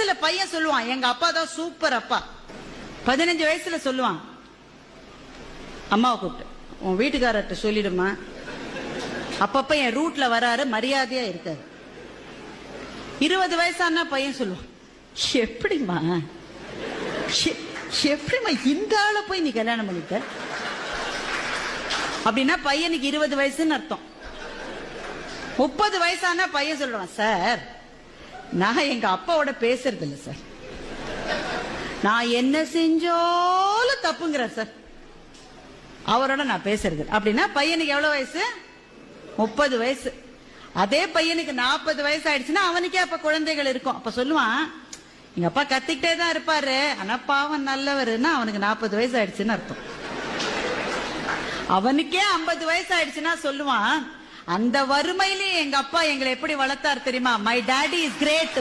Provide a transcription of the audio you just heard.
வயசுல பையன் சொல்லுவான், எங்க அப்பா தான் சூப்பர் அப்பா. 15 வயசுல சொல்லுவான், அம்மாவை கூப்பிட்டு உன் வீட்டுக்காரர்கிட்ட சொல்லிடுமா, அப்பப்ப என் ரூட்ல வராரு, மரியாதையா இருக்காரு. 20 வயசானா பையன் சொல்லுவான், எப்படிமா எப்படிமா இந்த ஆளை போய் நீ கல்யாணம் பண்ணிட்ட? அப்படின்னா பையனுக்கு 20 வயசுன்னு அர்த்தம். 30 வயசானா பையன் சொல்லுவான், சார் நான் எங்க அப்பாவோட பேசுறது இல்லை சார், நான் என்ன செஞ்சாலும் தப்புங்கிறேன் சார், அவரோட நான் பேசுறது. அப்படின்னா பையனுக்கு எவ்வளவு வயசு? 30 வயசு. அதே பையனுக்கு 40 வயசு ஆயிடுச்சுன்னா அவனுக்கே அப்ப குழந்தைகள் இருக்கும். அப்ப சொல்லுவான், எங்க அப்பா கத்திக்கிட்டே தான் இருப்பாரு, ஆனா பாவம் நல்லவருன்னா அவனுக்கு 40 வயசு ஆயிடுச்சுன்னு அர்த்தம். அவனுக்கே 50 வயசு ஆயிடுச்சுன்னா சொல்லுவான், அந்த வறுமையிலே எங்க அப்பா எங்களை எப்படி வளர்த்தாரு தெரியுமா, மை டாடி இஸ் கிரேட்.